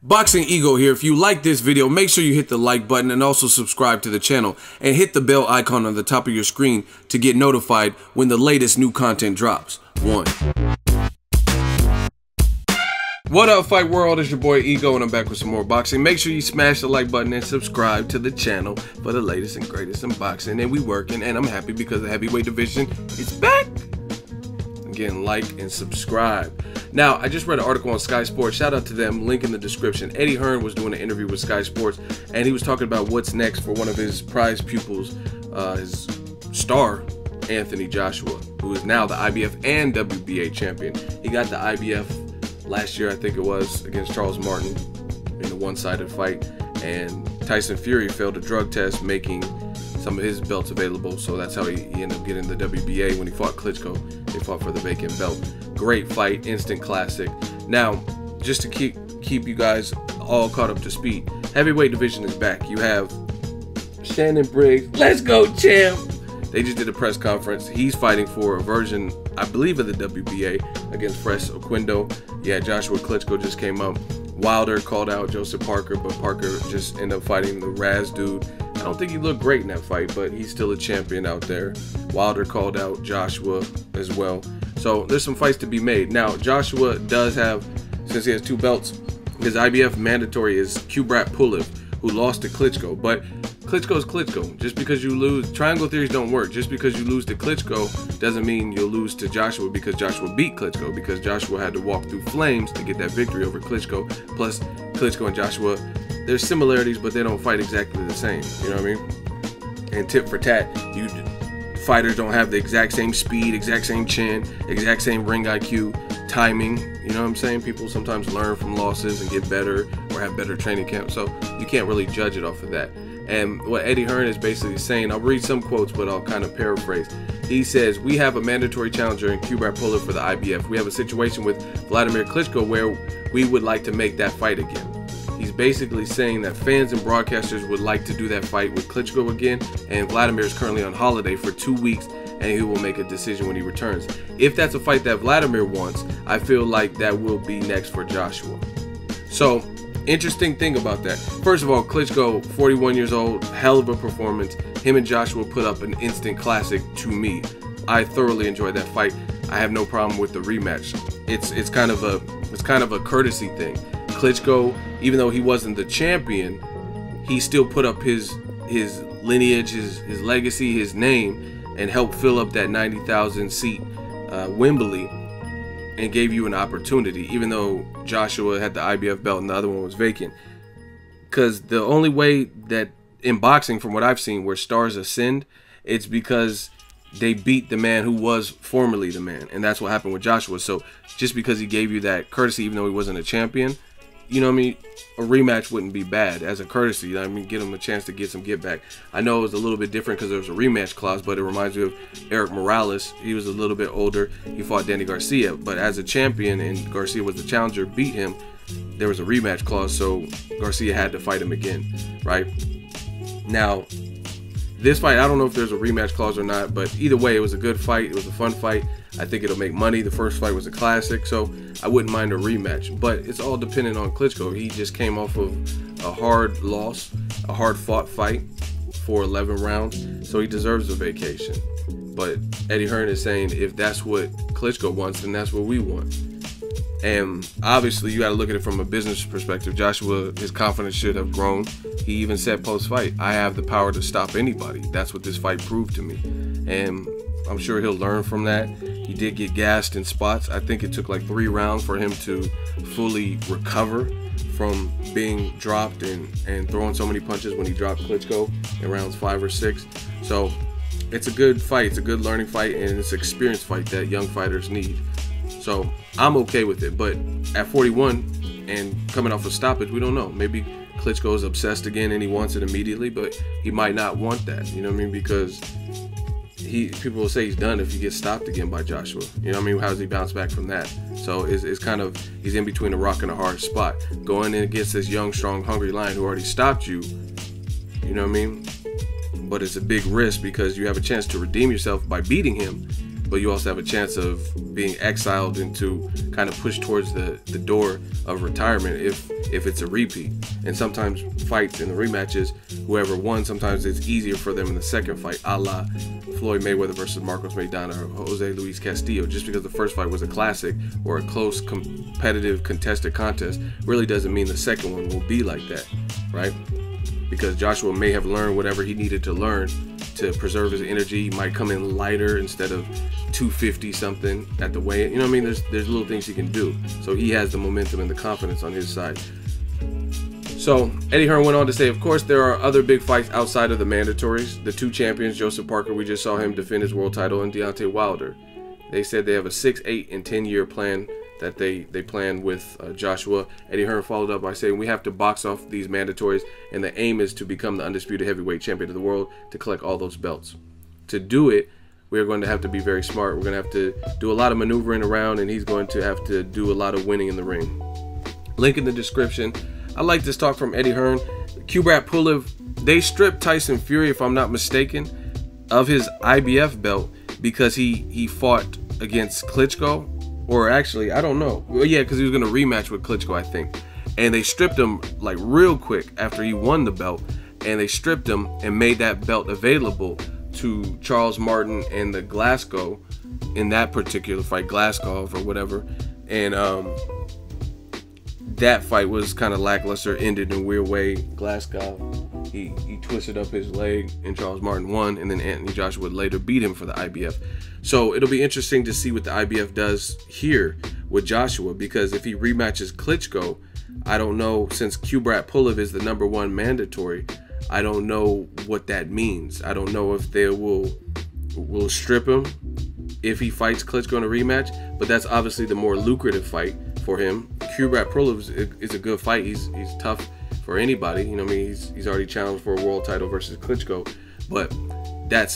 Boxing Ego here. If you like this video, make sure you hit the like button and also subscribe to the channel and hit the bell icon on the top of your screen to get notified when the latest new content drops. What up, Fight World? It's your boy Ego and I'm back with some more boxing. Make sure you smash the like button and subscribe to the channel for the latest and greatest in boxing. And we working, and I'm happy because the heavyweight division is back. Again, like and subscribe. Now, I just read an article on Sky Sports. Shout out to them. Link in the description. Eddie Hearn was doing an interview with Sky Sports, and he was talking about what's next for one of his prize pupils, his star, Anthony Joshua, who is now the IBF and WBA champion. He got the IBF last year, I think it was, against Charles Martin in a one-sided fight, and Tyson Fury failed a drug test, making some of his belts available, so that's how he ended up getting the WBA when he fought Klitschko. They fought for the vacant belt. Great fight, instant classic. Now, just to keep you guys all caught up to speed, heavyweight division is back. You have Shannon Briggs, let's go champ. They just did a press conference. He's fighting for a version, I believe, of the WBA against Fresh Oquendo. Yeah, Joshua Klitschko just came up. Wilder called out Joseph Parker, but Parker just ended up fighting the Raz dude. I don't think he looked great in that fight, but he's still a champion out there. Wilder called out Joshua as well. So there's some fights to be made. Now, Joshua does have, since he has two belts, his IBF mandatory is Kubrat Pulev, who lost to Klitschko. But Klitschko's Klitschko. Just because you lose, triangle theories don't work. Just because you lose to Klitschko doesn't mean you'll lose to Joshua because Joshua beat Klitschko, because Joshua had to walk through flames to get that victory over Klitschko. Plus, Klitschko and Joshua, there's similarities, but they don't fight exactly the same. You know what I mean? And tip for tat, fighters don't have the exact same speed, exact same chin, exact same ring IQ, timing. You know what I'm saying? People sometimes learn from losses and get better or have better training camp, so you can't really judge it off of that. And what Eddie Hearn is basically saying, I'll read some quotes, but I'll kind of paraphrase. He says, we have a mandatory challenger in Kubrat Pulev for the IBF. We have a situation with Wladimir Klitschko where we would like to make that fight again. He's basically saying that fans and broadcasters would like to do that fight with Klitschko again, and Wladimir is currently on holiday for 2 weeks, and he will make a decision when he returns. If that's a fight that Wladimir wants, I feel like that will be next for Joshua. So, interesting thing about that. First of all, Klitschko, 41 years old, hell of a performance. Him and Joshua put up an instant classic to me. I thoroughly enjoyed that fight. I have no problem with the rematch. It's kind of a courtesy thing. Klitschko, even though he wasn't the champion, he still put up his lineage, his legacy, his name, and helped fill up that 90,000 seat Wembley, and gave you an opportunity, even though Joshua had the IBF belt and the other one was vacant. Because the only way that in boxing, from what I've seen, where stars ascend, it's because they beat the man who was formerly the man, and that's what happened with Joshua. So just because he gave you that courtesy, even though he wasn't a champion, you know what I mean, a rematch wouldn't be bad as a courtesy. I mean, give him a chance to get some get back. I know it was a little bit different because there was a rematch clause, but it reminds me of Eric Morales. He was a little bit older. He fought Danny Garcia, but as a champion, and Garcia was the challenger, beat him, there was a rematch clause, so Garcia had to fight him again, right? Now, this fight, I don't know if there's a rematch clause or not, but either way, it was a good fight. It was a fun fight. I think it'll make money. The first fight was a classic, so I wouldn't mind a rematch. But it's all dependent on Klitschko. He just came off of a hard loss, a hard-fought fight for 11 rounds, so he deserves a vacation. But Eddie Hearn is saying if that's what Klitschko wants, then that's what we want. And obviously, you got to look at it from a business perspective. Joshua, his confidence should have grown. He even said post-fight, I have the power to stop anybody. That's what this fight proved to me. And I'm sure he'll learn from that. He did get gassed in spots. I think it took like 3 rounds for him to fully recover from being dropped and throwing so many punches when he dropped Klitschko in rounds 5 or 6. So it's a good fight. It's a good learning fight, and it's an experience fight that young fighters need. So I'm okay with it. But at 41 and coming off a stoppage, we don't know. Maybe Klitschko is obsessed again and he wants it immediately, but he might not want that. You know what I mean? Because people will say he's done if he gets stopped again by Joshua. You know what I mean? How does he bounce back from that? So it's kind of, he's in between a rock and a hard spot. Going in against this young, strong, hungry lion who already stopped you, you know what I mean? But it's a big risk because you have a chance to redeem yourself by beating him, but you also have a chance of being exiled into kind of pushed towards the door of retirement if it's a repeat. And sometimes fights in the rematches, whoever won, sometimes it's easier for them in the second fight, a la Floyd Mayweather versus Marcos Maidana or Jose Luis Castillo. Just because the first fight was a classic or a close, competitive, contested contest really doesn't mean the second one will be like that, right? Because Joshua may have learned whatever he needed to learn to preserve his energy. He might come in lighter instead of 250 something at the weigh-in. You know what I mean? There's little things he can do. So he has the momentum and the confidence on his side. So Eddie Hearn went on to say, of course, there are other big fights outside of the mandatories. The two champions, Joseph Parker, we just saw him defend his world title, and Deontay Wilder. They said they have a 6, 8, and 10-year plan that they plan with Joshua. Eddie Hearn followed up by saying, we have to box off these mandatories, and the aim is to become the undisputed heavyweight champion of the world, to collect all those belts. To do it, we are going to have to be very smart. We're going to have to do a lot of maneuvering around, and he's going to have to do a lot of winning in the ring. Link in the description. I like this talk from Eddie Hearn. Kubrat Pulev, they stripped Tyson Fury, if I'm not mistaken, of his IBF belt because he fought against Klitschko. Or actually, I don't know. Well, yeah, because he was going to rematch with Klitschko, I think. And they stripped him like real quick after he won the belt. And they stripped him and made that belt available to Charles Martin and the Glasgow in that particular fight, Glasgow or whatever. And that fight was kind of lackluster, ended in a weird way. Glasgow, he twisted up his leg and Charles Martin won, and then Anthony Joshua would later beat him for the IBF. So it'll be interesting to see what the IBF does here with Joshua, because if he rematches Klitschko, I don't know, since Kubrat Pulev is the #1 mandatory, I don't know what that means. I don't know if they will strip him if he fights Klitschko in a rematch, but that's obviously the more lucrative fight for him. Kubrat Pulev is a good fight. He's tough for anybody. You know what I mean? He's already challenged for a world title versus Klitschko, but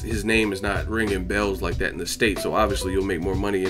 his name is not ringing bells like that in the States. So obviously you'll make more money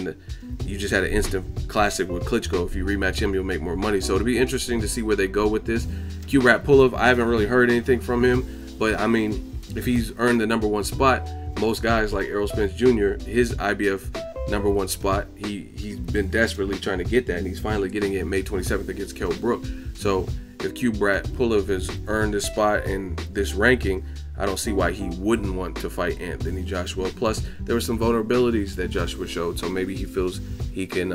you just had an instant classic with Klitschko. If you rematch him, you'll make more money. So it'll be interesting to see where they go with this. Kubrat Pulev, I haven't really heard anything from him, but I mean, if he's earned the #1 spot, most guys like Errol Spence Jr., his IBF #1 spot, he's been desperately trying to get that, and he's finally getting it May 27th against Kell Brook. So if Kubrat Pulev has earned this spot and this ranking, I don't see why he wouldn't want to fight Anthony Joshua. Plus, there were some vulnerabilities that Joshua showed, so maybe he feels he can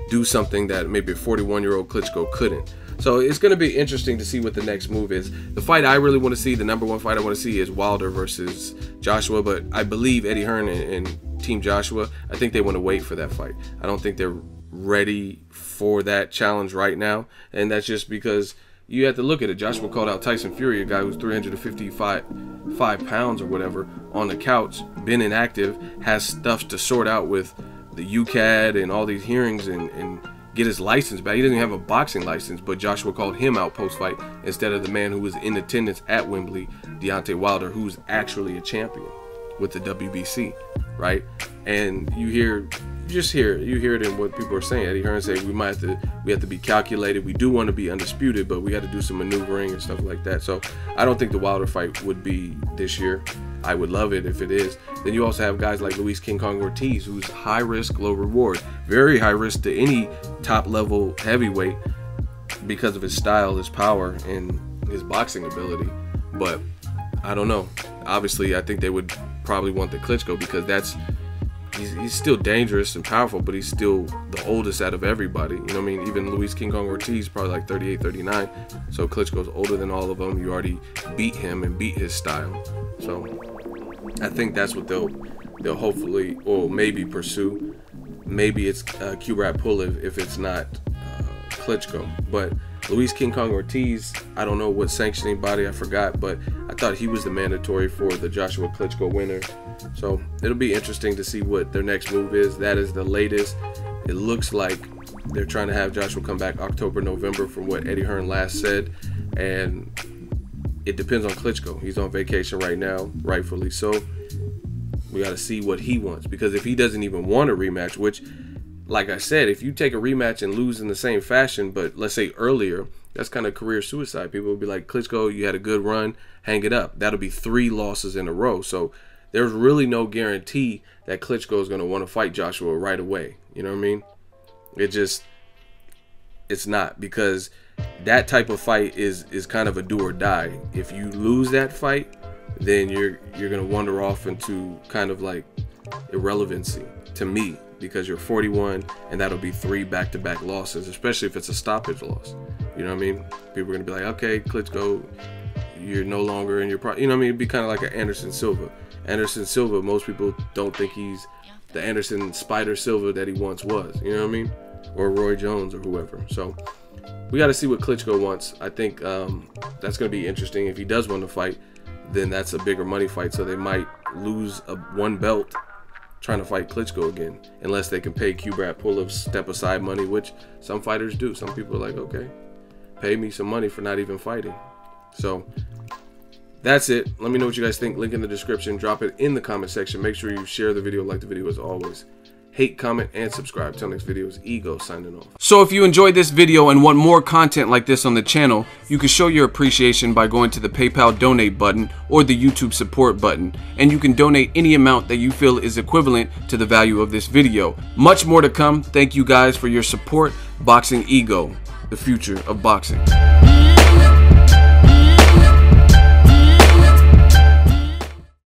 do something that maybe a 41-year-old Klitschko couldn't. So it's going to be interesting to see what the next move is. The fight I really want to see, the #1 fight I want to see, is Wilder versus Joshua, but I believe Eddie Hearn and Team Joshua, I think they want to wait for that fight. I don't think they're ready for that challenge right now, and that's just because you have to look at it. Joshua called out Tyson Fury, a guy who's 355 pounds or whatever, on the couch, been inactive, has stuff to sort out with the UCAD and all these hearings and get his license back. He doesn't have a boxing license, but Joshua called him out post-fight instead of the man who was in attendance at Wembley, Deontay Wilder, who's actually a champion with the WBC, right? And you hear it in what people are saying. Eddie Hearn say we have to be calculated. We do want to be undisputed, but we got to do some maneuvering and stuff like that. So I don't think the Wilder fight would be this year. I would love it if it is. Then you also have guys like Luis King Kong Ortiz, who's high risk, low reward. Very high risk to any top level heavyweight because of his style, his power, and his boxing ability. But I don't know. Obviously, I think they would probably want the Klitschko because he's still dangerous and powerful, but he's still the oldest out of everybody. You know what I mean? Even Luis King Kong Ortiz probably like 38, 39. So Klitschko's older than all of them. You already beat him and beat his style. So I think that's what they'll hopefully or maybe pursue. Maybe it's Kubrat Pulev if it's not Klitschko. But Luis King Kong Ortiz, I don't know what sanctioning body, I forgot, but I thought he was the mandatory for the Joshua Klitschko winner. So it'll be interesting to see what their next move is. That is the latest. It looks like they're trying to have Joshua come back October, November from what Eddie Hearn last said. And it depends on Klitschko. He's on vacation right now, rightfully so. We got to see what he wants, because if he doesn't even want a rematch, which, like I said, if you take a rematch and lose in the same fashion, but let's say earlier, that's kind of career suicide. People will be like, Klitschko, you had a good run, hang it up. That'll be 3 losses in a row. So there's really no guarantee that Klitschko is going to want to fight Joshua right away. You know what I mean? It's not, because that type of fight is kind of a do or die. If you lose that fight, then you're going to wander off into kind of like irrelevancy to me, because you're 41 and that'll be 3 back-to-back losses, especially if it's a stoppage loss. You know what I mean? People are going to be like, okay, Klitschko, you're no longer in your you know what I mean? It'd be kind of like an Anderson Silva. Anderson Silva, most people don't think he's the Anderson Spider Silva that he once was. You know what I mean? Or Roy Jones or whoever. So we got to see what Klitschko wants. I think that's going to be interesting. If he does want to fight, then that's a bigger money fight. So they might lose one belt trying to fight Klitschko again, unless they can pay Kubrat Pulev step aside money, which some fighters do. Some people are like, okay, pay me some money for not even fighting. So that's it. Let me know what you guys think. Link in the description. Drop it in the comment section. Make sure you share the video, like the video as always. Hate, comment, and subscribe. Till next video, is Ego signing off. So if you enjoyed this video and want more content like this on the channel, you can show your appreciation by going to the PayPal donate button or the YouTube support button, and you can donate any amount that you feel is equivalent to the value of this video. Much more to come. Thank you guys for your support. Boxing Ego, the future of boxing.